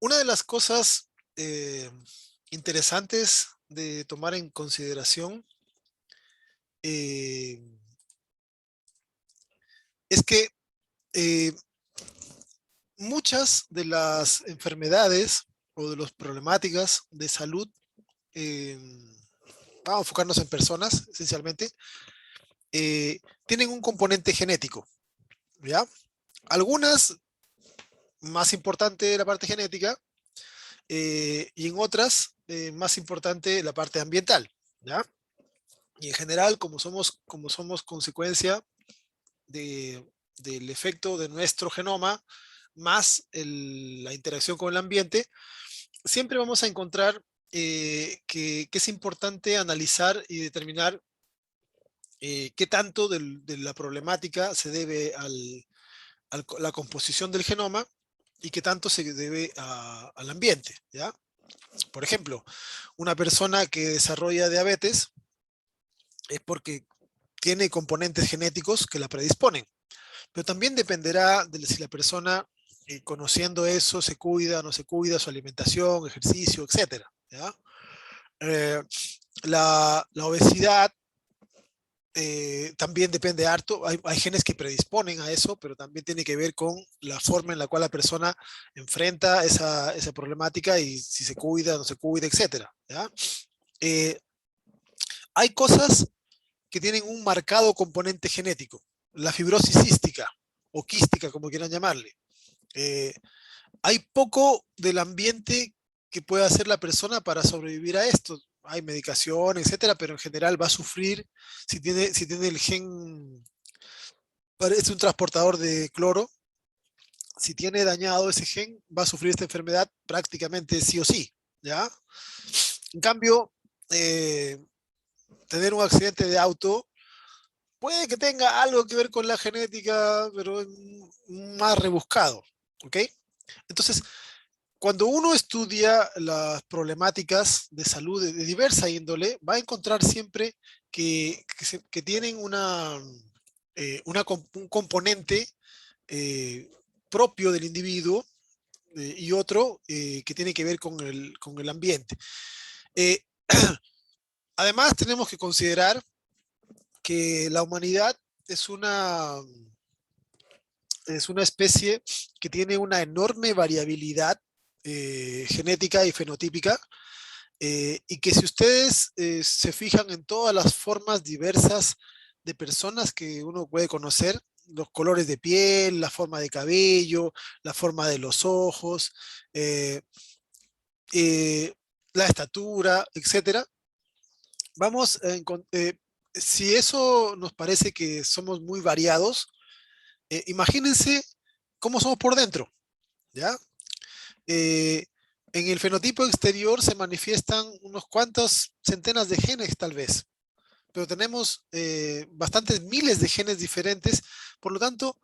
Una de las cosas interesantes de tomar en consideración eh, es que eh, muchas de las enfermedades o de las problemáticas de salud, eh, vamos a enfocarnos en personas esencialmente, tienen un componente genético, ¿ya? Algunas más importante la parte genética y en otras más importante la parte ambiental, ¿ya? Y en general, como somos consecuencia de, del efecto de nuestro genoma más la interacción con el ambiente, siempre vamos a encontrar que es importante analizar y determinar qué tanto de la problemática se debe a la composición del genoma y qué tanto se debe al ambiente, ¿ya? Por ejemplo, una persona que desarrolla diabetes es porque tiene componentes genéticos que la predisponen. Pero también dependerá de si la persona, conociendo eso, se cuida, no se cuida, su alimentación, ejercicio, etcétera, ¿ya? Eh, la obesidad también depende harto. Hay genes que predisponen a eso, pero también tiene que ver con la forma en la cual la persona enfrenta esa problemática y si se cuida, no se cuida, etcétera, ¿ya? Eh, hay cosas que tienen un marcado componente genético. La fibrosis cística o quística, como quieran llamarle. Eh, hay poco del ambiente que pueda hacer la persona para sobrevivir a esto. Hay medicación, etcétera, pero en general va a sufrir si tiene el gen, parece un transportador de cloro. Si tiene dañado ese gen, va a sufrir esta enfermedad prácticamente sí o sí, ¿ya? En cambio, eh, tener un accidente de auto puede que tenga algo que ver con la genética, pero es más rebuscado, ¿ok? Entonces, cuando uno estudia las problemáticas de salud de diversa índole, va a encontrar siempre que tienen un componente eh, propio del individuo y otro que tiene que ver con el ambiente. Eh, Además, tenemos que considerar que la humanidad es una especie que tiene una enorme variabilidad genética y fenotípica, y que si ustedes se fijan en todas las formas diversas de personas que uno puede conocer, los colores de piel, la forma de cabello, la forma de los ojos, eh, eh, la estatura, etcétera, vamos a si eso nos parece que somos muy variados, imagínense cómo somos por dentro, ¿ya? Eh, en el fenotipo exterior se manifiestan unos cuantos centenas de genes tal vez, pero tenemos bastantes miles de genes diferentes, por lo tanto,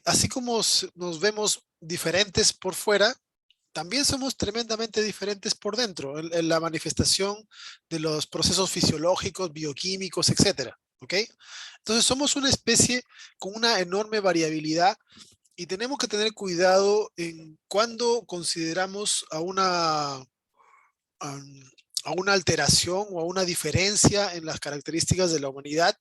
así como nos vemos diferentes por fuera, también somos tremendamente diferentes por dentro, en la manifestación de los procesos fisiológicos, bioquímicos, etcétera, ¿ok? Entonces somos una especie con una enorme variabilidad y tenemos que tener cuidado en cuando consideramos a, a una alteración o a una diferencia en las características de la humanidad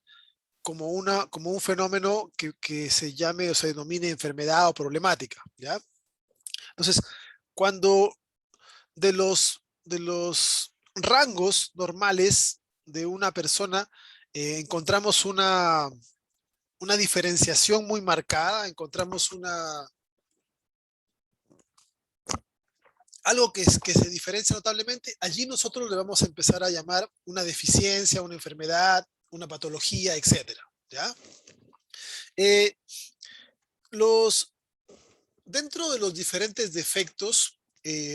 como un fenómeno que se llame o se denomine enfermedad o problemática, ¿ya? Entonces, cuando de los rangos normales de una persona encontramos una diferenciación muy marcada, encontramos algo que se diferencia notablemente, allí nosotros le vamos a empezar a llamar una deficiencia, una enfermedad, una patología, etcétera, ¿ya? Eh, los, Dentro de los diferentes defectos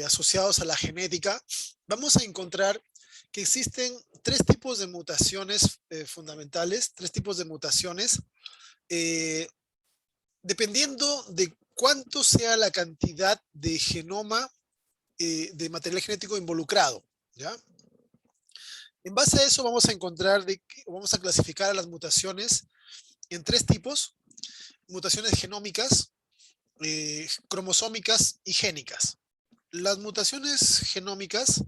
asociados a la genética, vamos a encontrar que existen tres tipos de mutaciones fundamentales, tres tipos de mutaciones, eh, dependiendo de cuánto sea la cantidad de genoma de material genético involucrado, ¿ya? En base a eso vamos a clasificar a las mutaciones en tres tipos: mutaciones genómicas, cromosómicas y génicas. las mutaciones genómicas,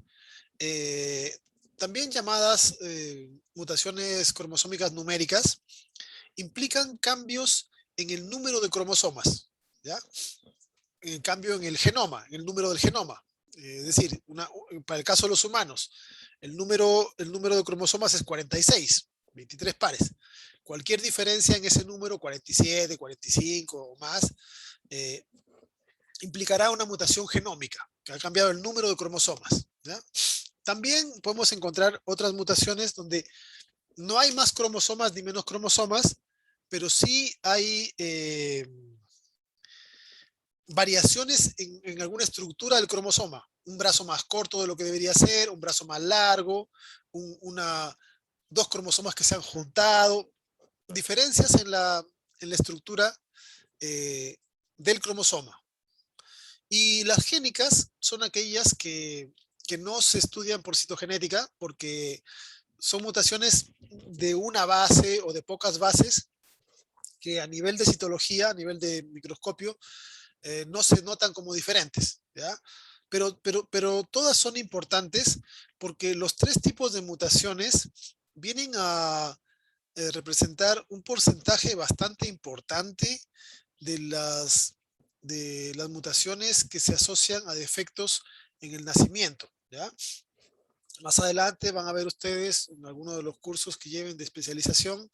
también llamadas mutaciones cromosómicas numéricas, implican cambios en el número de cromosomas, ¿ya? En cambio, en el genoma, en el número del genoma. Es decir, para el caso de los humanos, el número de cromosomas es 46, 23 pares. Cualquier diferencia en ese número, 47, 45 o más, eh, implicará una mutación genómica, que ha cambiado el número de cromosomas, ¿ya? También podemos encontrar otras mutaciones donde no hay más cromosomas ni menos cromosomas, pero sí hay variaciones en alguna estructura del cromosoma. Un brazo más corto de lo que debería ser, un brazo más largo, dos cromosomas que se han juntado, diferencias en la estructura del cromosoma. Y las génicas son aquellas que no se estudian por citogenética porque son mutaciones de una base o de pocas bases que a nivel de citología, a nivel de microscopio, no se notan como diferentes, ¿ya? Pero todas son importantes porque los tres tipos de mutaciones vienen a representar un porcentaje bastante importante de las mutaciones que se asocian a defectos en el nacimiento, ¿ya? Más adelante van a ver ustedes en alguno de los cursos que lleven de especialización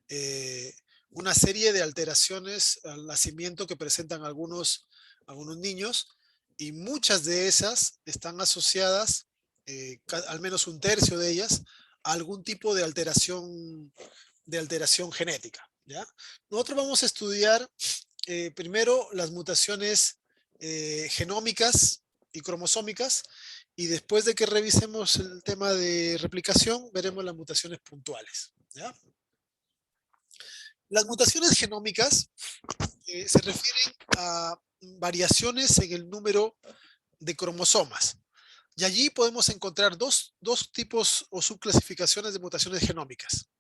eh, una serie de alteraciones al nacimiento que presentan algunos niños y muchas de esas están asociadas, al menos un tercio de ellas, a algún tipo de alteración genética, ¿ya? Nosotros vamos a estudiar primero las mutaciones genómicas y cromosómicas y después de que revisemos el tema de replicación, veremos las mutaciones puntuales, ¿ya? Las mutaciones genómicas se refieren a variaciones en el número de cromosomas. Y allí podemos encontrar dos tipos o subclasificaciones de mutaciones genómicas.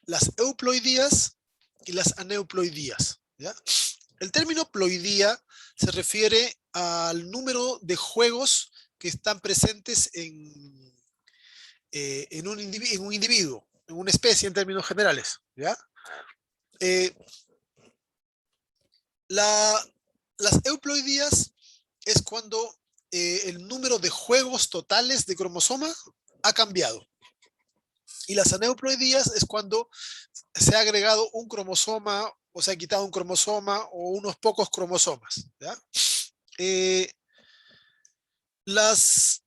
Las euploidías y las aneuploidías, ¿ya? El término ploidía se refiere al número de juegos que están presentes en un individuo, en una especie en términos generales, ¿ya? Eh, las euploidías es cuando el número de juegos totales de cromosoma ha cambiado. Y las aneuploidías es cuando se ha agregado un cromosoma o se ha quitado un cromosoma o unos pocos cromosomas, ¿ya? Eh, las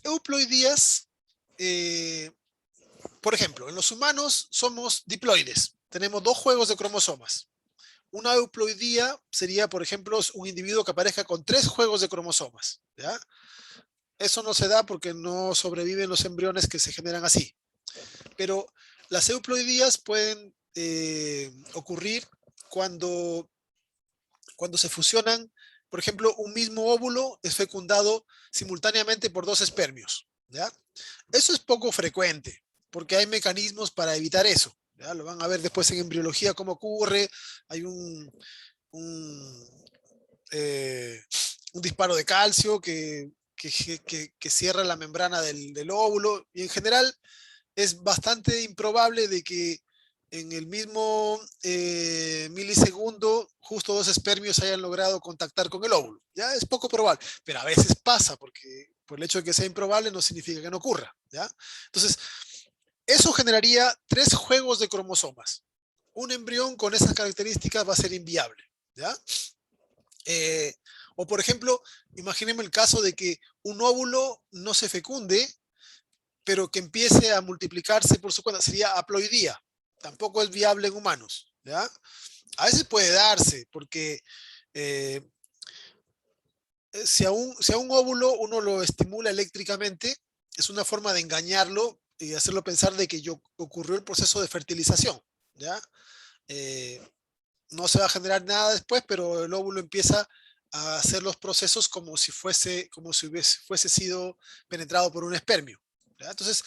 euploidías, eh, por ejemplo, en los humanos somos diploides, tenemos dos juegos de cromosomas. Una euploidía sería, por ejemplo, un individuo que aparezca con 3 juegos de cromosomas, ¿ya? Eso no se da porque no sobreviven los embriones que se generan así. Pero las euploidías pueden ocurrir cuando se fusionan, por ejemplo, un mismo óvulo es fecundado simultáneamente por 2 espermios, ¿ya? Eso es poco frecuente, porque hay mecanismos para evitar eso, ¿ya? Lo van a ver después en embriología cómo ocurre, hay un, eh, un disparo de calcio que cierra la membrana del óvulo, y en general es bastante improbable de que en el mismo milisegundo justo 2 espermios hayan logrado contactar con el óvulo. Ya es poco probable, pero a veces pasa, porque por el hecho de que sea improbable no significa que no ocurra, ¿ya? Entonces, eso generaría 3 juegos de cromosomas. Un embrión con esas características va a ser inviable, ¿ya? O por ejemplo, imaginemos el caso de que un óvulo no se fecunde, pero que empiece a multiplicarse por su cuenta, sería haploidía. Tampoco es viable en humanos, ¿ya? A veces puede darse, porque eh, si a un óvulo uno lo estimula eléctricamente, es una forma de engañarlo y hacerlo pensar de que ocurrió el proceso de fertilización, ¿ya? Eh, no se va a generar nada después, pero el óvulo empieza a hacer los procesos como si fuese sido penetrado por un espermio, ¿ya? Entonces,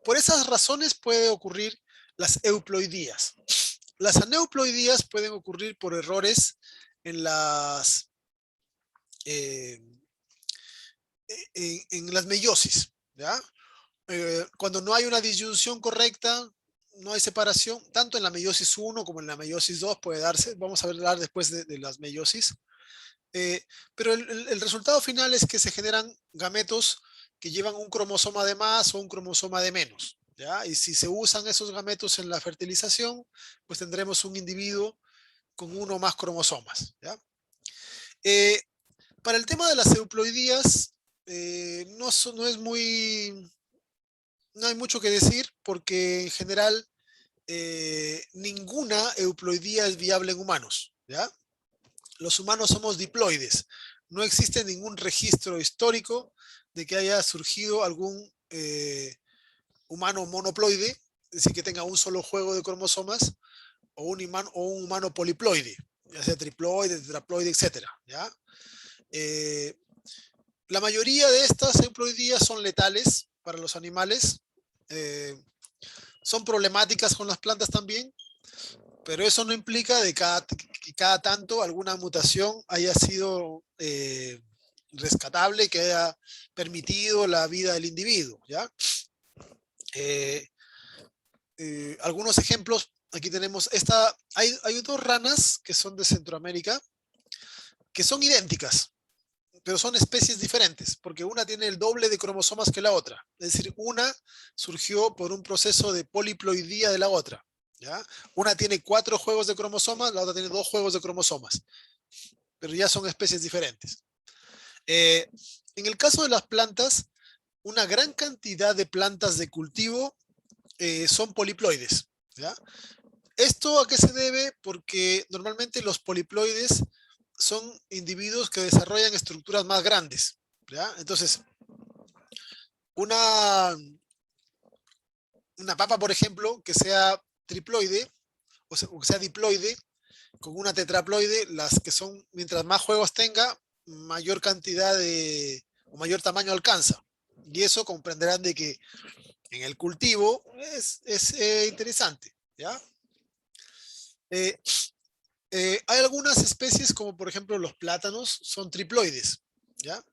por esas razones puede ocurrir las euploidías. Las aneuploidías pueden ocurrir por errores en las, eh, en las meiosis, ¿ya? Cuando no hay una disyunción correcta, no hay separación, tanto en la meiosis 1 como en la meiosis 2 puede darse. Vamos a hablar después de las meiosis. Eh, pero el resultado final es que se generan gametos que llevan un cromosoma de más o un cromosoma de menos, ¿ya? Y si se usan esos gametos en la fertilización, pues tendremos un individuo con uno o más cromosomas, ¿ya? Eh, para el tema de las euploidías, no es muy, no hay mucho que decir porque en general ninguna euploidía es viable en humanos, ¿ya? Los humanos somos diploides. No existe ningún registro histórico de que haya surgido algún humano monoploide, es decir, que tenga un solo juego de cromosomas, o un humano poliploide, ya sea triploide, tetraploide, etc. ¿Ya? Eh, la mayoría de estas euploidías son letales para los animales, eh, son problemáticas con las plantas también, pero eso no implica de que cada tanto alguna mutación haya sido rescatable, que haya permitido la vida del individuo, ¿ya? Eh, algunos ejemplos, aquí tenemos hay dos ranas que son de Centroamérica, que son idénticas, pero son especies diferentes, porque una tiene el doble de cromosomas que la otra. Es decir, una surgió por un proceso de poliploidía de la otra. ¿Ya? Una tiene 4 juegos de cromosomas, la otra tiene 2 juegos de cromosomas, pero ya son especies diferentes. Eh, en el caso de las plantas, una gran cantidad de plantas de cultivo son poliploides. ¿Ya? ¿Esto a qué se debe? Porque normalmente los poliploides son individuos que desarrollan estructuras más grandes. ¿Ya? Entonces, una, una papa, por ejemplo, que sea triploide o que sea diploide, con una tetraploide, las que son, mientras más juegos tenga, mayor cantidad de, o mayor tamaño alcanza. Y eso comprenderán de que en el cultivo es interesante, ¿ya? Eh, hay algunas especies, como por ejemplo los plátanos, son triploides, ¿ya?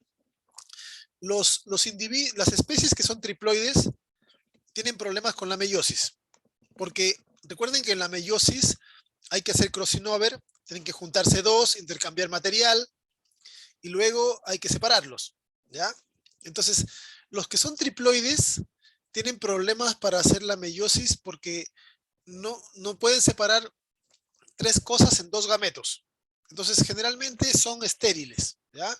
Las especies que son triploides tienen problemas con la meiosis, porque recuerden que en la meiosis hay que hacer crossing over, tienen que juntarse dos, intercambiar material, y luego hay que separarlos, ¿ya? Entonces, los que son triploides tienen problemas para hacer la meiosis porque no pueden separar 3 cosas en 2 gametos. Entonces, generalmente son estériles, ¿ya?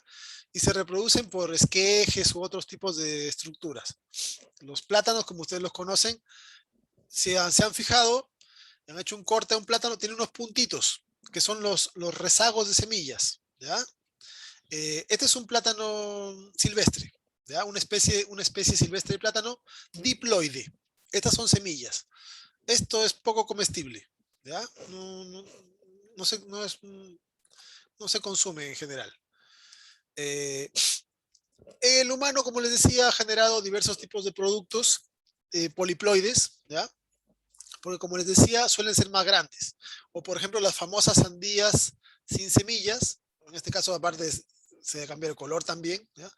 Y se reproducen por esquejes u otros tipos de estructuras. Los plátanos, como ustedes los conocen, se han fijado, han hecho un corte a un plátano, tiene unos puntitos, que son los rezagos de semillas, ¿ya? Este es un plátano silvestre, ¿ya? Una especie silvestre de plátano diploide. Estas son semillas. Esto es poco comestible, ¿ya? No se, no, es, no se consume en general. Eh, el humano, como les decía, ha generado diversos tipos de productos poliploides, ¿ya? Porque como les decía, suelen ser más grandes. O por ejemplo, las famosas sandías sin semillas, en este caso aparte se cambia el color también, ¿ya?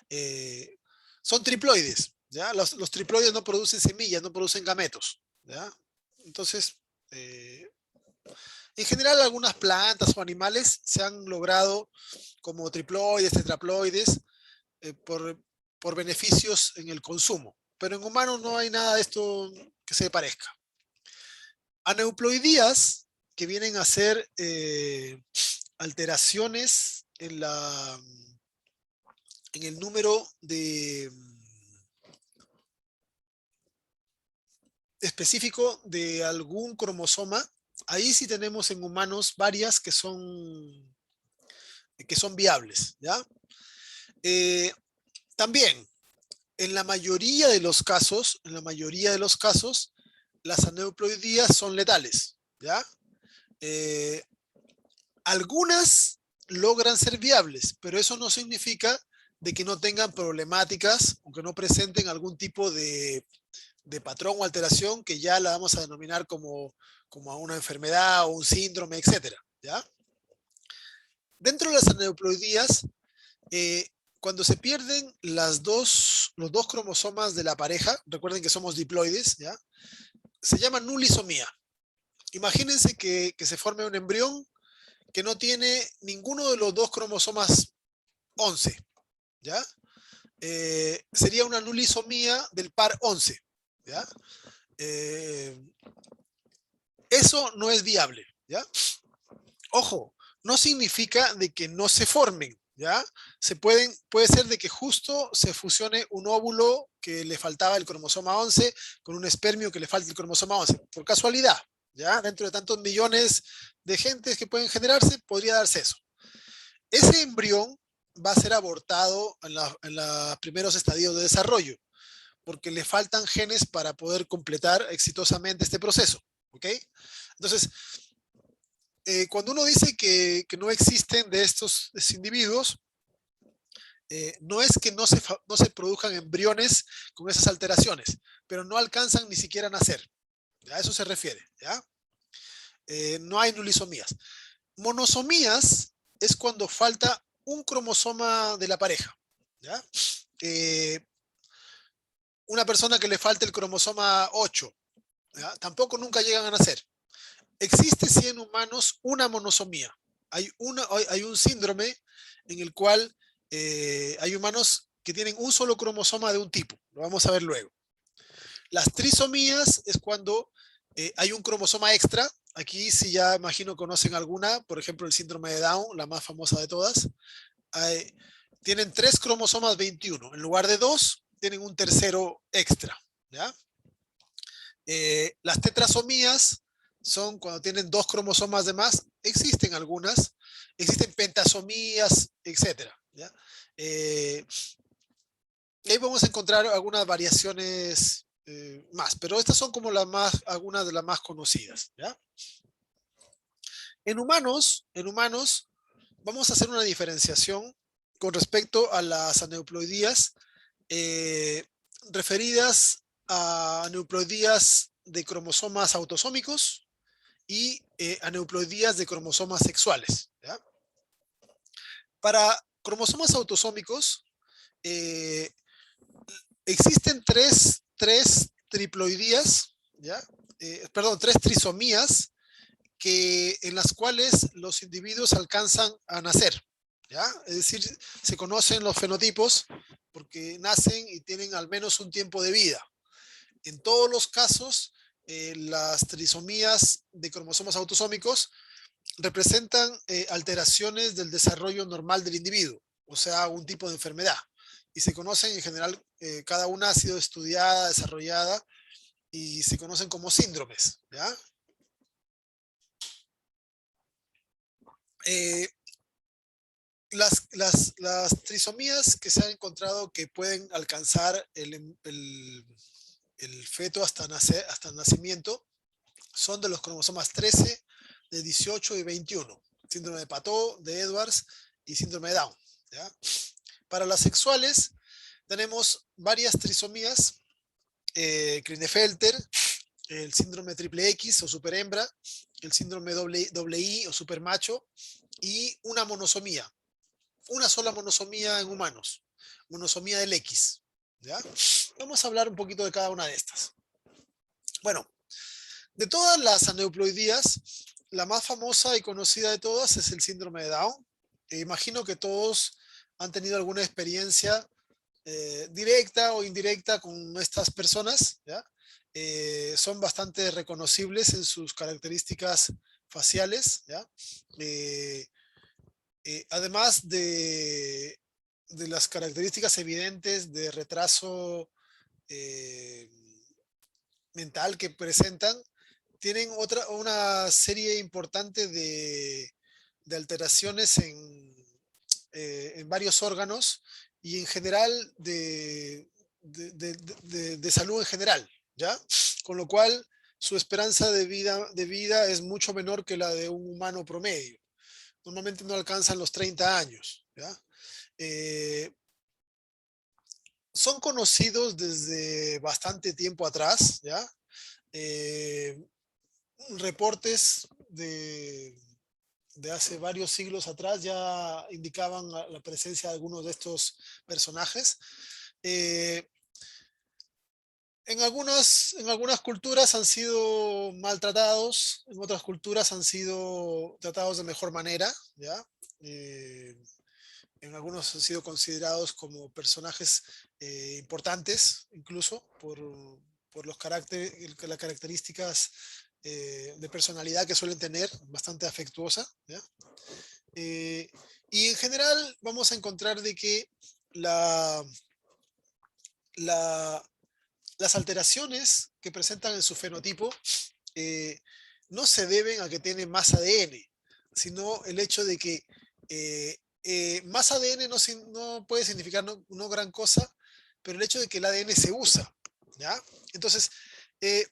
Eh, son triploides, ¿ya? Los triploides no producen semillas, no producen gametos, ¿ya? Entonces, en general algunas plantas o animales se han logrado como triploides, tetraploides, por beneficios en el consumo. Pero en humanos no hay nada de esto que se parezca. Aneuploidías que vienen a ser alteraciones en el número de específico de algún cromosoma. Ahí sí tenemos en humanos varias que son viables, ¿ya? Eh, también, en la mayoría de los casos, las aneuploidías son letales, ¿ya? Eh, algunas logran ser viables, pero eso no significa de que no tengan problemáticas o que no presenten algún tipo de patrón o alteración que ya la vamos a denominar como a una enfermedad o un síndrome, etcétera, ¿ya? Dentro de las aneuploidías, eh, cuando se pierden los dos cromosomas de la pareja, recuerden que somos diploides, ¿ya? Se llama nulisomía. Imagínense que se forme un embrión que no tiene ninguno de los dos cromosomas 11, ¿ya? Sería una nulisomía del par 11, ¿ya? Eso no es viable, ¿ya? Ojo, no significa de que no se formen, ¿ya? Puede ser de que justo se fusione un óvulo que le faltaba el cromosoma 11 con un espermio que le falta el cromosoma 11, por casualidad, ¿ya? Dentro de tantos millones de gentes que pueden generarse, podría darse eso. Ese embrión va a ser abortado en los primeros estadios de desarrollo, porque le faltan genes para poder completar exitosamente este proceso, ¿ok? Entonces, cuando uno dice que no existen de estos individuos, no es que no se produzcan embriones con esas alteraciones, pero no alcanzan ni siquiera a nacer. ¿Ya? A eso se refiere. ¿Ya? No hay nulisomías. Monosomías es cuando falta un cromosoma de la pareja. ¿Ya? Una persona que le falta el cromosoma 8, ¿ya? Tampoco nunca llegan a nacer. Existe sí en humanos una monosomía. Hay un síndrome en el cual hay humanos que tienen un solo cromosoma de un tipo. Lo vamos a ver luego. Las trisomías es cuando hay un cromosoma extra. Aquí sí ya imagino conocen alguna, por ejemplo el síndrome de Down, la más famosa de todas. Tienen 3 cromosomas 21. En lugar de 2, tienen un tercero extra. ¿Ya? Las tetrasomías son cuando tienen 2 cromosomas de más. Existen algunas. Existen pentasomías, etc. ¿Ya? Ahí vamos a encontrar algunas variaciones más, pero estas son como algunas de las más conocidas. ¿Ya? En humanos, vamos a hacer una diferenciación con respecto a las aneuploidías eh, referidas a aneuploidías de cromosomas autosómicos y aneuploidías de cromosomas sexuales. ¿Ya? Para cromosomas autosómicos, eh, existen tres triploidías, ¿ya? Perdón, 3 trisomías en las cuales los individuos alcanzan a nacer. ¿Ya? Es decir, se conocen los fenotipos porque nacen y tienen al menos un tiempo de vida. En todos los casos, las trisomías de cromosomas autosómicos representan alteraciones del desarrollo normal del individuo, o sea, un tipo de enfermedad. Y se conocen en general, cada una ha sido estudiada, desarrollada y se conocen como síndromes. ¿Ya? Eh, las trisomías que se han encontrado que pueden alcanzar el feto hasta el nacimiento son de los cromosomas 13, de 18 y 21. Síndrome de Patot, de Edwards y síndrome de Down. ¿Ya? Para las sexuales tenemos varias trisomías, Klinefelter, el síndrome triple X o superhembra, el síndrome doble I o supermacho y una monosomía, una sola monosomía en humanos, monosomía del X. ¿Ya? Vamos a hablar un poquito de cada una de estas. Bueno, de todas las aneuploidías, la más famosa y conocida de todas es el síndrome de Down. Imagino que todos han tenido alguna experiencia directa o indirecta con estas personas. ¿Ya? Son bastante reconocibles en sus características faciales. ¿Ya? Además de las características evidentes de retraso eh, mental que presentan, tienen una serie importante de alteraciones en varios órganos y en general de salud en general, ¿ya? Con lo cual su esperanza de vida es mucho menor que la de un humano promedio. Normalmente no alcanzan los 30 años, ¿ya? Eh, Son conocidos desde bastante tiempo atrás, ¿ya? Eh, Reportes de hace varios siglos atrás ya indicaban la presencia de algunos de estos personajes. Eh, en algunas culturas han sido maltratados, en otras culturas han sido tratados de mejor manera, ¿ya? Eh, en algunos han sido considerados como personajes importantes, incluso por las características de personalidad que suelen tener, bastante afectuosa, ¿ya? Eh, y en general vamos a encontrar de que la, la, las alteraciones que presentan en su fenotipo eh, no se deben a que tiene más ADN, sino el hecho de que más ADN no puede significar no gran cosa, pero el hecho de que el ADN se usa, ¿ya? Entonces, eh,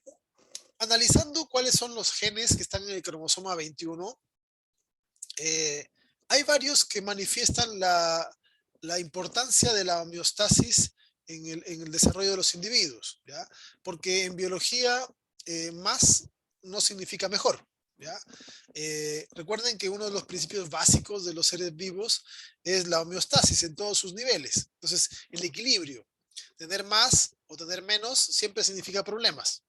analizando cuáles son los genes que están en el cromosoma 21, eh, hay varios que manifiestan la importancia de la homeostasis en el desarrollo de los individuos, ¿ya? Porque en biología más no significa mejor, ¿ya? Recuerden que uno de los principios básicos de los seres vivos es la homeostasis en todos sus niveles. Entonces, el equilibrio, tener más o tener menos siempre significa problemas.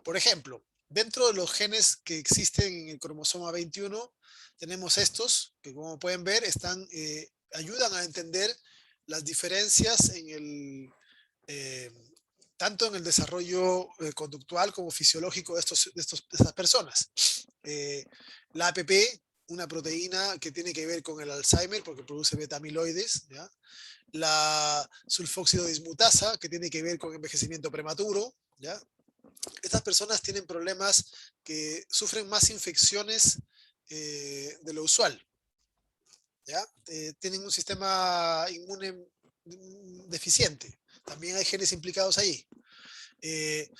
Por ejemplo, dentro de los genes que existen en el cromosoma 21, tenemos estos que, como pueden ver, ayudan a entender las diferencias eh, tanto en el desarrollo conductual como fisiológico de estas personas. La APP, una proteína que tiene que ver con el Alzheimer porque produce beta-amiloides, ¿ya? La sulfóxido dismutasa, que tiene que ver con envejecimiento prematuro, ¿ya? Estas personas tienen problemas que sufren más infecciones de lo usual, ¿ya? Tienen un sistema inmune deficiente. También hay genes implicados ahí. Eh,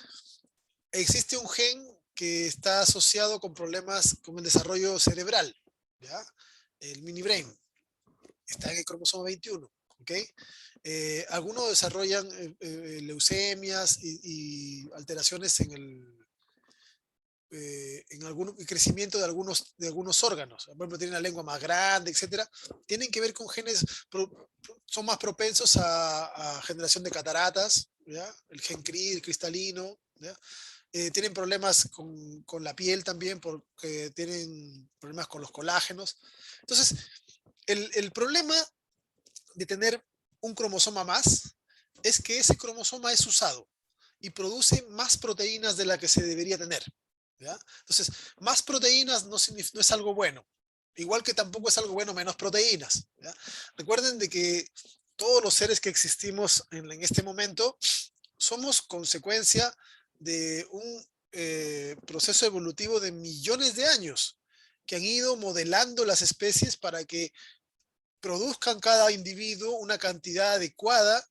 existe un gen que está asociado con problemas con el desarrollo cerebral, ¿ya? El mini brain. Está en el cromosoma 21, ¿ok? Algunos desarrollan leucemias y alteraciones en algún crecimiento de algunos órganos. Por ejemplo, tienen la lengua más grande, etcétera. Tienen que ver con genes, son más propensos a generación de cataratas, ¿ya? El gen CRI, el cristalino, ¿ya? Tienen problemas con la piel también porque tienen problemas con los colágenos. Entonces, el problema de tener un cromosoma más es que ese cromosoma es usado y produce más proteínas de la que se debería tener, ¿ya? Entonces, más proteínas no es algo bueno. Igual que tampoco es algo bueno menos proteínas, ¿ya? Recuerden de que todos los seres que existimos en este momento somos consecuencia de un proceso evolutivo de millones de años que han ido modelando las especies para que produzcan cada individuo una cantidad adecuada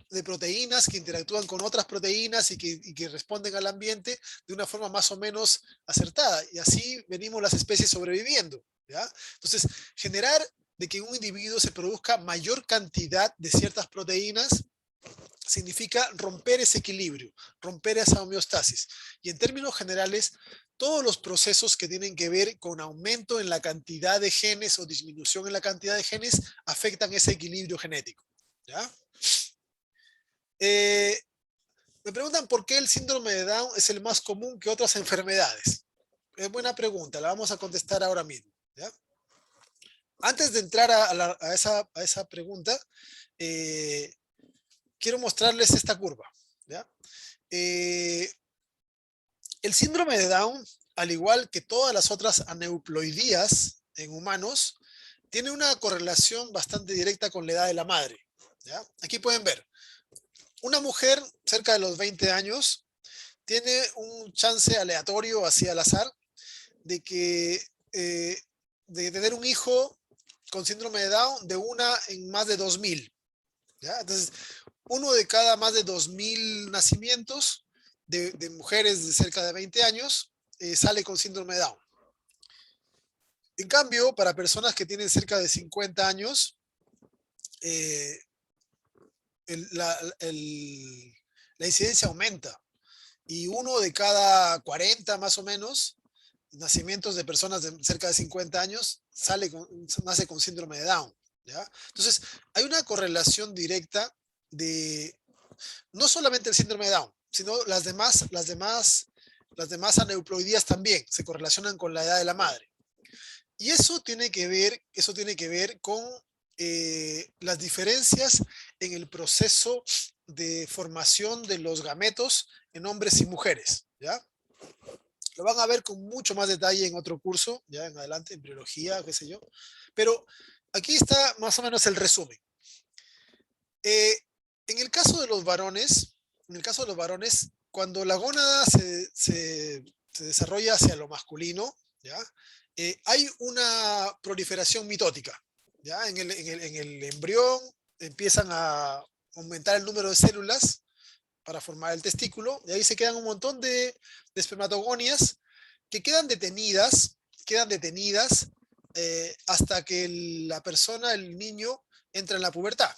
de proteínas que interactúan con otras proteínas y que responden al ambiente de una forma más o menos acertada. Y así venimos las especies sobreviviendo, ¿ya? Entonces, generar de que en un individuo se produzca mayor cantidad de ciertas proteínas significa romper ese equilibrio, romper esa homeostasis. Y en términos generales, todos los procesos que tienen que ver con aumento en la cantidad de genes o disminución en la cantidad de genes afectan ese equilibrio genético, ¿ya? Eh, me preguntan por qué el síndrome de Down es el más común que otras enfermedades. Es buena pregunta, la vamos a contestar ahora mismo, ¿ya? Antes de entrar a esa pregunta, eh, quiero mostrarles esta curva, ¿ya? Eh, el síndrome de Down, al igual que todas las otras aneuploidías en humanos, tiene una correlación bastante directa con la edad de la madre, ¿ya? Aquí pueden ver, una mujer cerca de los 20 años tiene un chance aleatorio, así al azar, de que de tener un hijo con síndrome de Down de una en más de 2000, ¿ya? Entonces, uno de cada más de 2000 nacimientos de mujeres de cerca de 20 años sale con síndrome de Down. En cambio, para personas que tienen cerca de 50 años, eh, el, la, la incidencia aumenta y uno de cada 40 más o menos nacimientos de personas de cerca de 50 años nace con síndrome de Down, ¿ya? Entonces, hay una correlación directa de no solamente el síndrome de Down, sino las demás aneuploidías también se correlacionan con la edad de la madre. Y eso tiene que ver con las diferencias en el proceso de formación de los gametos en hombres y mujeres, ¿ya? Lo van a ver con mucho más detalle en otro curso, ya en adelante, en biología, qué sé yo. Pero aquí está más o menos el resumen. Eh, en el caso de los varones, cuando la gónada se desarrolla hacia lo masculino, ¿ya? Hay una proliferación mitótica, ¿ya? En el embrión empiezan a aumentar el número de células para formar el testículo, y ahí se quedan un montón de espermatogonias que quedan detenidas hasta que la persona, el niño, entra en la pubertad.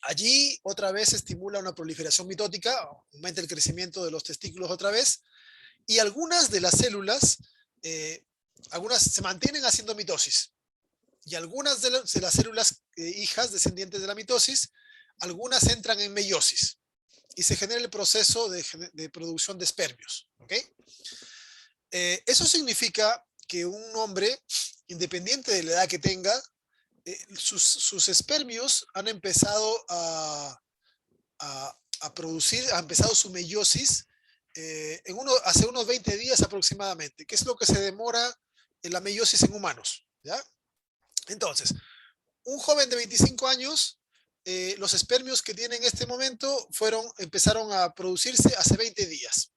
Allí otra vez se estimula una proliferación mitótica, aumenta el crecimiento de los testículos otra vez, y algunas de las células, algunas se mantienen haciendo mitosis, y algunas de las células hijas descendientes de la mitosis, algunas entran en meiosis, y se genera el proceso de producción de espermios. ¿Okay? Eso significa que un hombre, independiente de la edad que tenga, sus espermios han empezado a producir, ha empezado su meiosis hace unos 20 días aproximadamente, que es lo que se demora en la meiosis en humanos. ¿Ya? Entonces, un joven de 25 años, los espermios que tiene en este momento empezaron a producirse hace 20 días.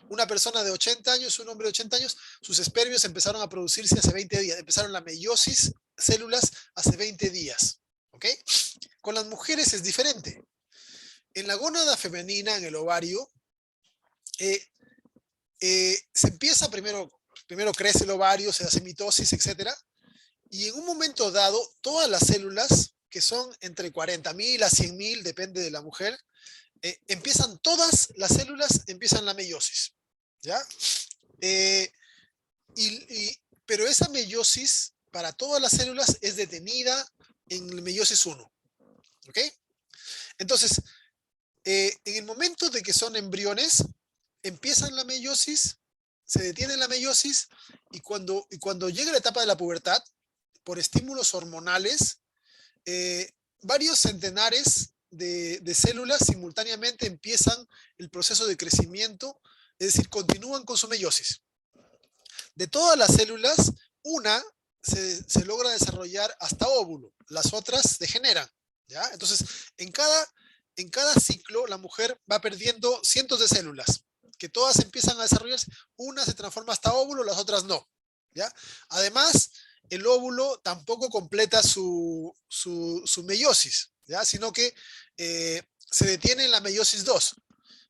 Una persona de 80 años, un hombre de 80 años, sus espermios empezaron a producirse hace 20 días. Empezaron la meiosis, células, hace 20 días. ¿Ok? Con las mujeres es diferente. En la gónada femenina, en el ovario, se empieza primero crece el ovario, se hace mitosis, etcétera, y en un momento dado, todas las células, que son entre 40.000 a 100.000, depende de la mujer, todas las células empiezan la meiosis, ¿ya? Pero esa meiosis para todas las células es detenida en el meiosis 1, ¿ok? Entonces, en el momento de que son embriones, empiezan la meiosis, se detiene la meiosis, y cuando llega la etapa de la pubertad, por estímulos hormonales, varios centenares de células simultáneamente empiezan el proceso de crecimiento, es decir, continúan con su meiosis. De todas las células, una se logra desarrollar hasta óvulo, las otras degeneran, ¿ya? Entonces, en cada ciclo, la mujer va perdiendo cientos de células, que todas empiezan a desarrollarse, una se transforma hasta óvulo, las otras no, ¿ya? Además, el óvulo tampoco completa su meiosis, ¿ya? Sino que se detiene en la meiosis 2.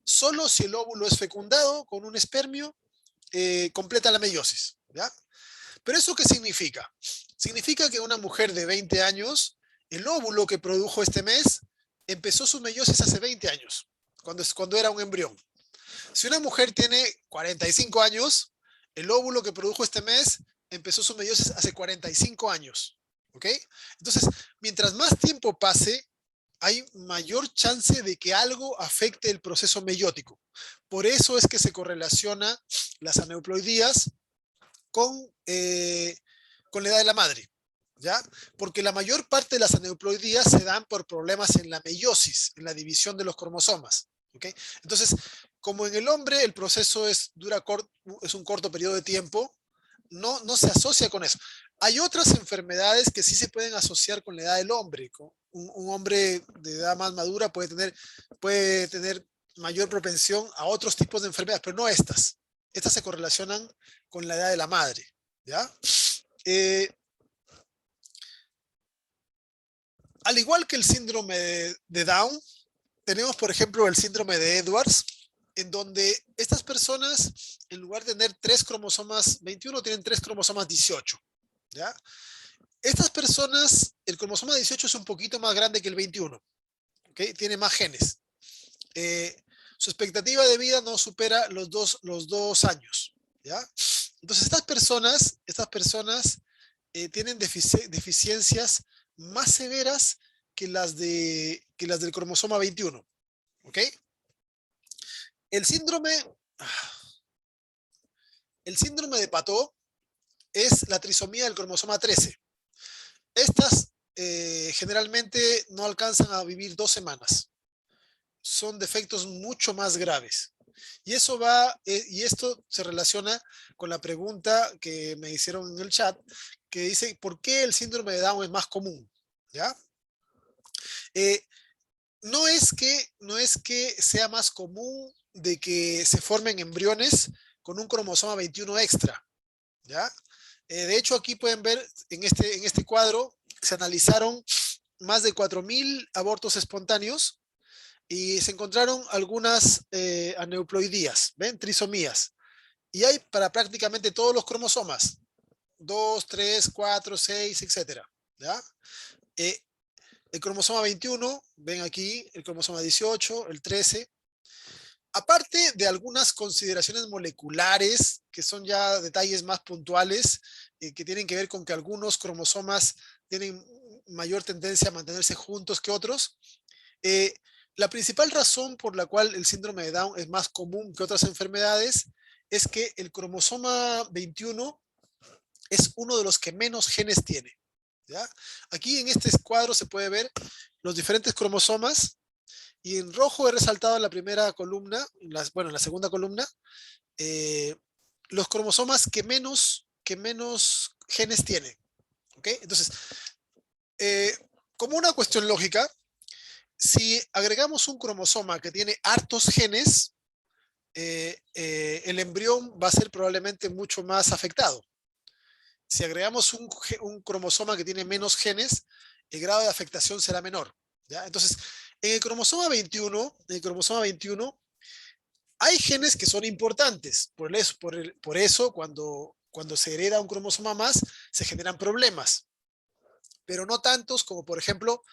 Solo si el óvulo es fecundado con un espermio, completa la meiosis, ¿ya? ¿Pero eso qué significa? Significa que una mujer de 20 años, el óvulo que produjo este mes, empezó su meiosis hace 20 años, cuando era un embrión. Si una mujer tiene 45 años, el óvulo que produjo este mes empezó su meiosis hace 45 años. ¿Ok? Entonces, mientras más tiempo pase, hay mayor chance de que algo afecte el proceso meiótico. Por eso es que se correlaciona las aneuploidías con la edad de la madre, ¿ya? Porque la mayor parte de las aneuploidías se dan por problemas en la meiosis, en la división de los cromosomas, ¿ok? Entonces, como en el hombre el proceso es un corto periodo de tiempo, no se asocia con eso. Hay otras enfermedades que sí se pueden asociar con la edad del hombre. Un hombre de edad más madura puede tener mayor propensión a otros tipos de enfermedades, pero no estas. Estas se correlacionan con la edad de la madre, ¿ya? Al igual que el síndrome de Down, tenemos, por ejemplo, el síndrome de Edwards, en donde estas personas, en lugar de tener 3 cromosomas 21, tienen 3 cromosomas 18, ¿ya? Estas personas, el cromosoma 18 es un poquito más grande que el 21, ¿okay? Tiene más genes. Su expectativa de vida no supera los dos años, ¿ya? Entonces, estas personas tienen deficiencias más severas que las del cromosoma 21. ¿Ok? El síndrome, el síndrome de Patot es la trisomía del cromosoma 13. Estas generalmente no alcanzan a vivir 2 semanas. Son defectos mucho más graves. Y esto se relaciona con la pregunta que me hicieron en el chat, que dice, ¿por qué el síndrome de Down es más común? ¿Ya? Eh, no es que sea más común de que se formen embriones con un cromosoma 21 extra, ¿ya? De hecho, aquí pueden ver en este cuadro, se analizaron más de 4.000 abortos espontáneos y se encontraron algunas aneuploidías, ¿ven? Trisomías. Y hay para prácticamente todos los cromosomas, 2, 3, 4, 6, etcétera, ¿ya? Eh, el cromosoma 21, ven aquí, el cromosoma 18, el 13. Aparte de algunas consideraciones moleculares, que son ya detalles más puntuales, que tienen que ver con que algunos cromosomas tienen mayor tendencia a mantenerse juntos que otros, eh, la principal razón por la cual el síndrome de Down es más común que otras enfermedades es que el cromosoma 21 es uno de los que menos genes tiene. ¿Ya? Aquí en este cuadro se puede ver los diferentes cromosomas y en rojo he resaltado en la primera columna, bueno, en la segunda columna, eh, los cromosomas que menos genes tienen. ¿Ok? Entonces, eh, como una cuestión lógica, si agregamos un cromosoma que tiene hartos genes, el embrión va a ser probablemente mucho más afectado. Si agregamos un cromosoma que tiene menos genes, el grado de afectación será menor. ¿Ya? Entonces, en el cromosoma 21 hay genes que son importantes. Por eso cuando se hereda un cromosoma más, se generan problemas. Pero no tantos como, por ejemplo,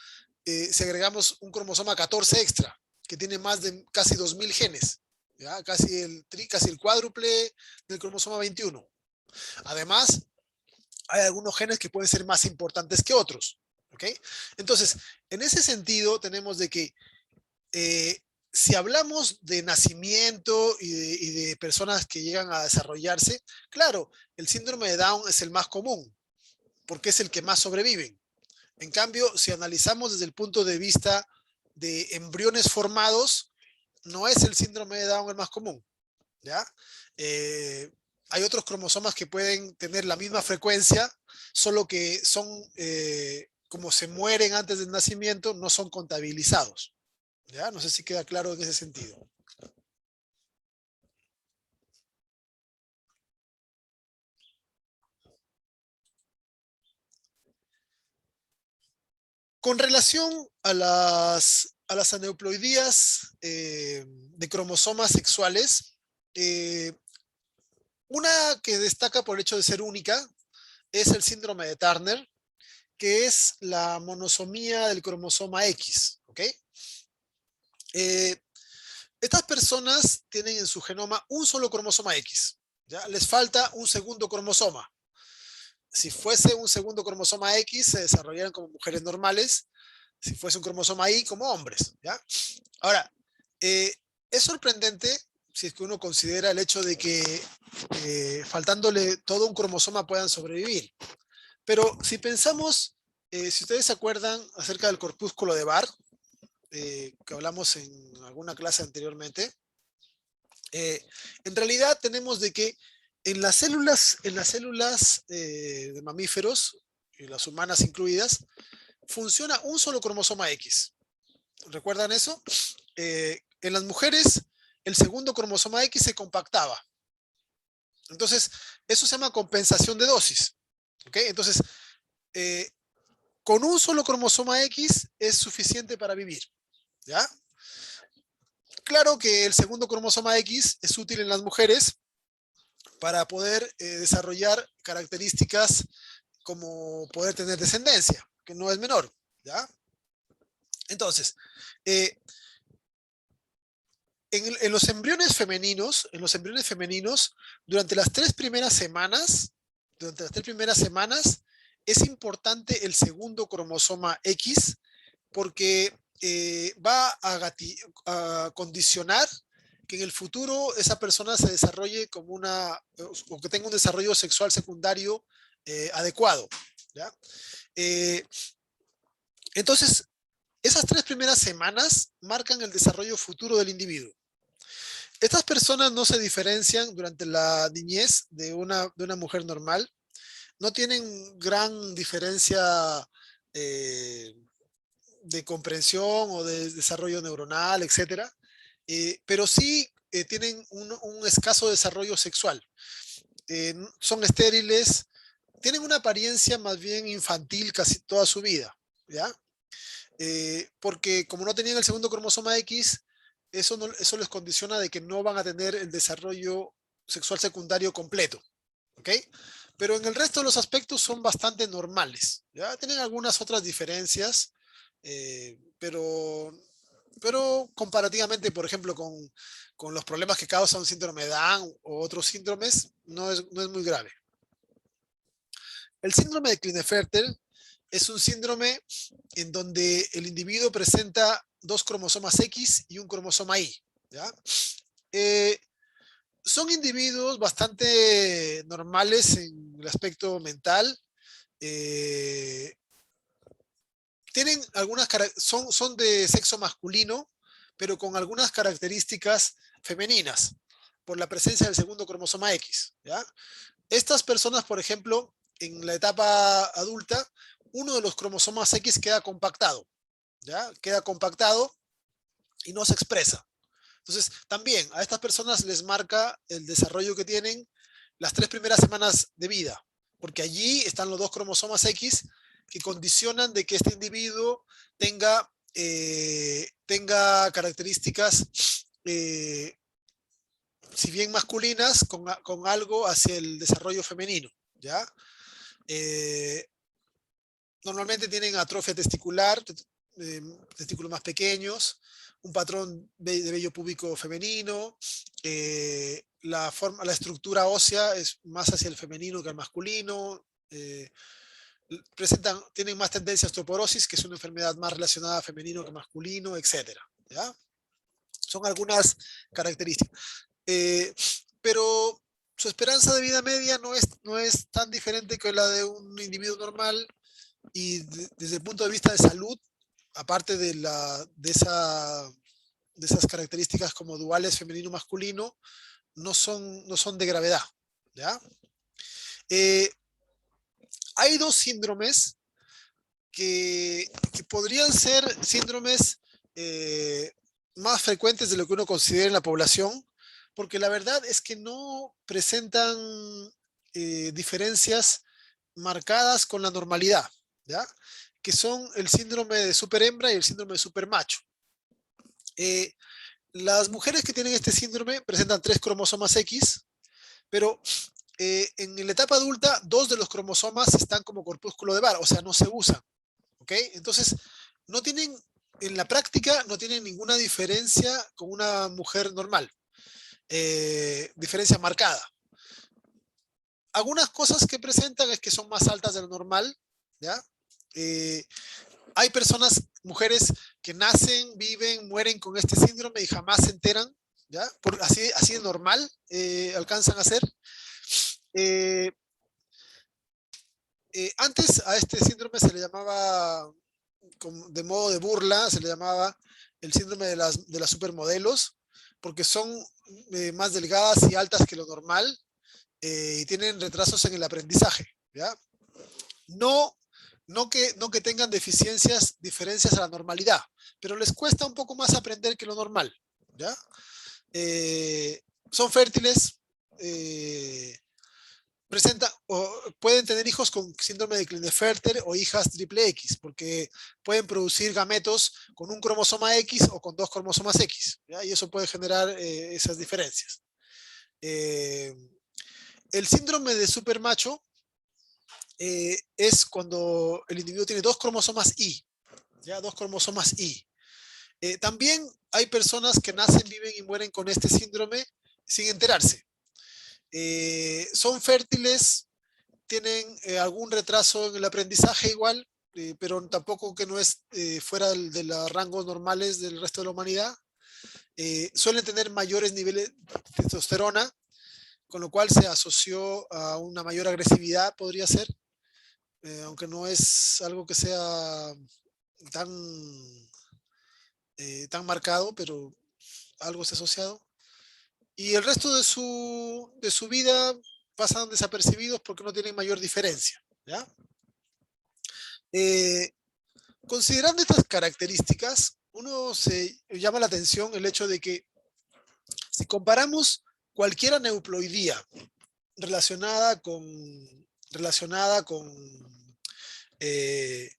si agregamos un cromosoma 14 extra, que tiene más de casi 2.000 genes. ¿Ya? Casi el cuádruple del cromosoma 21. Además, hay algunos genes que pueden ser más importantes que otros. ¿Ok? Entonces, en ese sentido, tenemos de que si hablamos de nacimiento y de personas que llegan a desarrollarse, claro, el síndrome de Down es el más común, porque es el que más sobreviven. En cambio, si analizamos desde el punto de vista de embriones formados, no es el síndrome de Down el más común, ¿ya? Eh, Hay otros cromosomas que pueden tener la misma frecuencia, solo que son, como se mueren antes del nacimiento, no son contabilizados, ¿ya? No sé si queda claro en ese sentido. Con relación a las aneuploidías de cromosomas sexuales, eh, una que destaca por el hecho de ser única es el síndrome de Turner, que es la monosomía del cromosoma X. ¿Ok? Eh, Estas personas tienen en su genoma un solo cromosoma X. ¿Ya? Les falta un segundo cromosoma. Si fuese un segundo cromosoma X, se desarrollarían como mujeres normales. Si fuese un cromosoma Y, como hombres. ¿Ya? Ahora, es sorprendente si es que uno considera el hecho de que faltándole todo un cromosoma puedan sobrevivir. Pero si pensamos, si ustedes se acuerdan acerca del corpúsculo de Barr, que hablamos en alguna clase anteriormente, en realidad tenemos de que en las células de mamíferos, y las humanas incluidas, funciona un solo cromosoma X. ¿Recuerdan eso? En las mujeres, el segundo cromosoma X se compactaba. Entonces, eso se llama compensación de dosis. ¿Ok? Entonces, eh, con un solo cromosoma X es suficiente para vivir. ¿Ya? Claro que el segundo cromosoma X es útil en las mujeres para poder desarrollar características como poder tener descendencia, que no es menor. ¿Ya? Entonces, eh, En los embriones femeninos, durante las 3 primeras semanas, es importante el segundo cromosoma X porque va a condicionar que en el futuro esa persona se desarrolle como o que tenga un desarrollo sexual secundario adecuado, ¿ya? Eh, entonces, esas 3 primeras semanas marcan el desarrollo futuro del individuo. Estas personas no se diferencian durante la niñez de una mujer normal, no tienen gran diferencia eh, de comprensión o de desarrollo neuronal, etcétera, pero sí tienen un escaso desarrollo sexual. Son estériles, tienen una apariencia más bien infantil casi toda su vida, ¿ya? Porque como no tenían el segundo cromosoma X, eso les condiciona de que no van a tener el desarrollo sexual secundario completo, ¿ok? Pero en el resto de los aspectos son bastante normales, ¿ya? Tienen algunas otras diferencias, pero comparativamente, por ejemplo, con los problemas que causa un síndrome de Down o otros síndromes, no es muy grave. El síndrome de Klinefelter es un síndrome en donde el individuo presenta 2 cromosomas X y un cromosoma Y, ¿ya? Son individuos bastante normales en el aspecto mental. eh, son de sexo masculino, pero con algunas características femeninas, por la presencia del segundo cromosoma X, ¿ya? Estas personas, por ejemplo, en la etapa adulta, uno de los cromosomas X queda compactado, ¿ya? Queda compactado y no se expresa. Entonces, también a estas personas les marca el desarrollo que tienen las 3 primeras semanas de vida, porque allí están los 2 cromosomas X que condicionan de que este individuo tenga características, si bien masculinas, con algo hacia el desarrollo femenino, ¿ya? Eh, Normalmente tienen atrofia testicular, testículos más pequeños, un patrón de vello púbico femenino, la estructura ósea es más hacia el femenino que el masculino, tienen más tendencia a osteoporosis, que es una enfermedad más relacionada a femenino que masculino, etcétera, ¿ya? Son algunas características. Pero su esperanza de vida media no es tan diferente que la de un individuo normal, y desde el punto de vista de salud, aparte de esas características como duales femenino-masculino, no son de gravedad, ¿ya? Eh, Hay 2 síndromes que podrían ser síndromes más frecuentes de lo que uno considera en la población, porque la verdad es que no presentan diferencias marcadas con la normalidad, ¿ya? Que son el síndrome de superhembra y el síndrome de supermacho. Eh, las mujeres que tienen este síndrome presentan 3 cromosomas X, pero en la etapa adulta 2 de los cromosomas están como corpúsculo de Barr, o sea, no se usan, ¿ok? Entonces, no tienen, en la práctica, no tienen ninguna diferencia con una mujer normal, diferencia marcada. Algunas cosas que presentan es que son más altas de lo normal, ¿ya? Hay mujeres que nacen, viven, mueren con este síndrome y jamás se enteran, ¿ya? Así de normal alcanzan a ser. Antes a este síndrome se le llamaba, de modo de burla, se le llamaba el síndrome de las supermodelos, porque son más delgadas y altas que lo normal, y tienen retrasos en el aprendizaje, ¿ya? No, no que tengan diferencias a la normalidad, pero les cuesta un poco más aprender que lo normal, ¿ya? Son fértiles, pueden tener hijos con síndrome de Klinefelter o hijas triple X, porque pueden producir gametos con un cromosoma X o con 2 cromosomas X, ¿ya? Y eso puede generar esas diferencias. El síndrome de supermacho es cuando el individuo tiene 2 cromosomas Y, ¿ya? 2 cromosomas Y. También hay personas que nacen, viven y mueren con este síndrome sin enterarse. Son fértiles, tienen algún retraso en el aprendizaje igual, pero tampoco que no es fuera de los rangos normales del resto de la humanidad. Suelen tener mayores niveles de testosterona, con lo cual se asoció a una mayor agresividad, podría ser, aunque no es algo que sea tan, tan marcado, pero algo se ha asociado. Y el resto de su vida pasan desapercibidos porque no tienen mayor diferencia, ¿ya? Eh, Considerando estas características, uno se llama la atención el hecho de que si comparamos cualquier aneuploidía relacionada relacionada eh,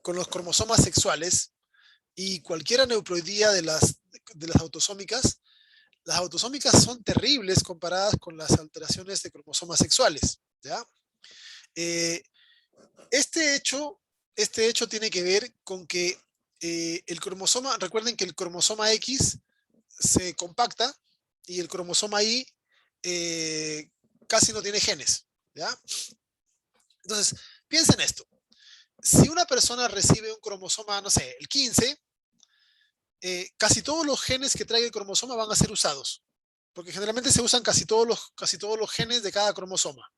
con los cromosomas sexuales y cualquier aneuploidía de las autosómicas son terribles comparadas con las alteraciones de cromosomas sexuales, ¿ya? Eh, este, hecho, este hecho tiene que ver con que el cromosoma, recuerden que el cromosoma X se compacta y el cromosoma Y eh, casi no tiene genes, ¿ya? Entonces, piensen esto. Si una persona recibe un cromosoma, no sé, el 15, casi todos los genes que trae el cromosoma van a ser usados, porque generalmente se usan casi todos los genes de cada cromosoma.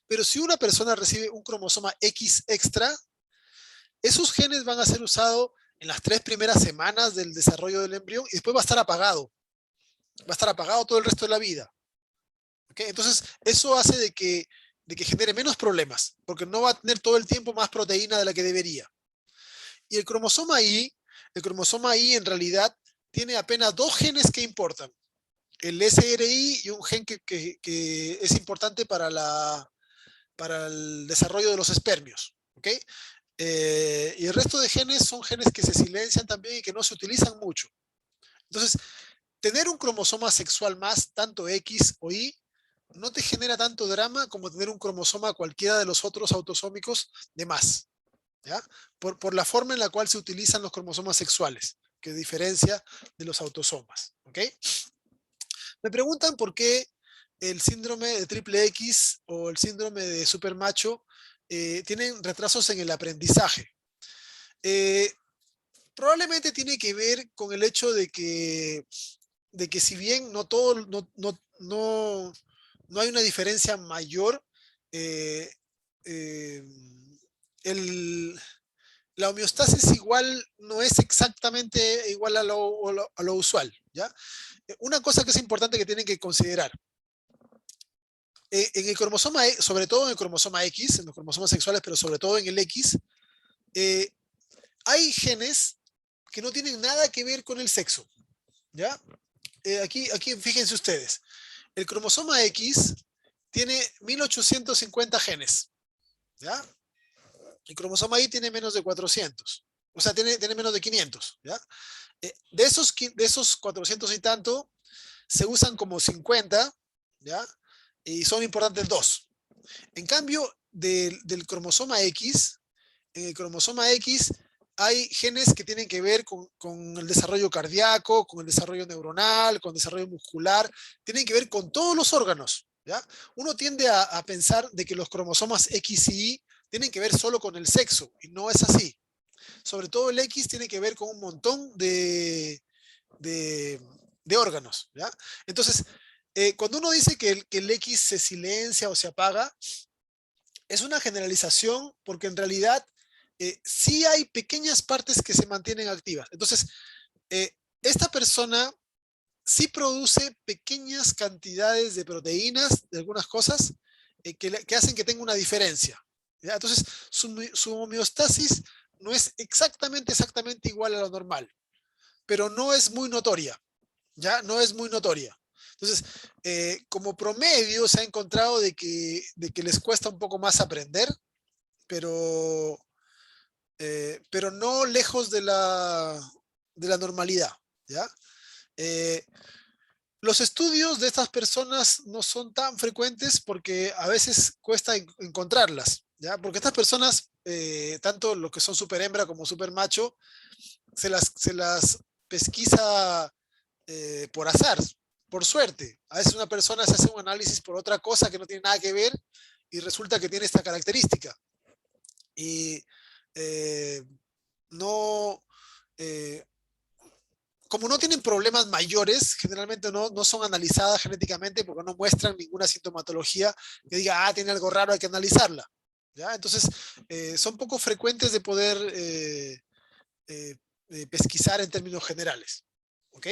Pero si una persona recibe un cromosoma X extra, esos genes van a ser usados en las 3 primeras semanas del desarrollo del embrión y después va a estar apagado. Va a estar apagado todo el resto de la vida. ¿Okay? Entonces, eso hace de que genere menos problemas, porque no va a tener todo el tiempo más proteína de la que debería. Y el cromosoma Y en realidad tiene apenas 2 genes que importan. El SRI y un gen que es importante para el desarrollo de los espermios. ¿Okay? Y el resto de genes son genes que se silencian también y que no se utilizan mucho. Entonces, tener un cromosoma sexual más, tanto X o Y, no te genera tanto drama como tener un cromosoma cualquiera de los otros autosómicos de más, ¿ya? Por la forma en la cual se utilizan los cromosomas sexuales, que diferencia de los autosomas, ¿ok? Me preguntan por qué el síndrome de triple X o el síndrome de supermacho tienen retrasos en el aprendizaje. Eh, Probablemente tiene que ver con el hecho de que si bien no todo, no hay una diferencia mayor, eh, eh, el, la homeostasis igual no es exactamente igual a lo usual, ¿ya? Una cosa que es importante que tienen que considerar, en el cromosoma, sobre todo en el cromosoma X, en los cromosomas sexuales, pero sobre todo en el X, eh, hay genes que no tienen nada que ver con el sexo, ¿ya? Aquí fíjense ustedes, el cromosoma X tiene 1850 genes, ¿ya? El cromosoma Y tiene menos de 400, o sea, tiene menos de 500, ¿ya? De esos 400 y tanto, se usan como 50, ¿ya? Y son importantes 2. En cambio, del cromosoma X, en el cromosoma X hay genes que tienen que ver con el desarrollo cardíaco, con el desarrollo neuronal, con el desarrollo muscular, tienen que ver con todos los órganos, ¿ya? Uno tiende a pensar de que los cromosomas X y Y tienen que ver solo con el sexo, y no es así. Sobre todo el X tiene que ver con un montón de, de órganos, ¿ya? Entonces, cuando uno dice que el X se silencia o se apaga, es una generalización porque en realidad sí hay pequeñas partes que se mantienen activas. Entonces, esta persona sí produce pequeñas cantidades de proteínas, de algunas cosas, que hacen que tenga una diferencia, ¿ya? Entonces, su homeostasis no es exactamente igual a lo normal, pero no es muy notoria, ¿ya? No es muy notoria. Entonces, como promedio se ha encontrado de que les cuesta un poco más aprender, pero, pero no lejos de la normalidad, ¿ya? Eh, los estudios de estas personas no son tan frecuentes porque a veces cuesta encontrarlas, ¿ya? Porque estas personas tanto lo que son super hembra como super macho, se las pesquisa por azar, por suerte. A veces una persona se hace un análisis por otra cosa que no tiene nada que ver y resulta que tiene esta característica. Y no, eh, como no tienen problemas mayores, generalmente no son analizadas genéticamente porque no muestran ninguna sintomatología que diga, tiene algo raro, hay que analizarla. ¿Ya? Entonces, son poco frecuentes de poder pesquisar en términos generales. ¿Ok?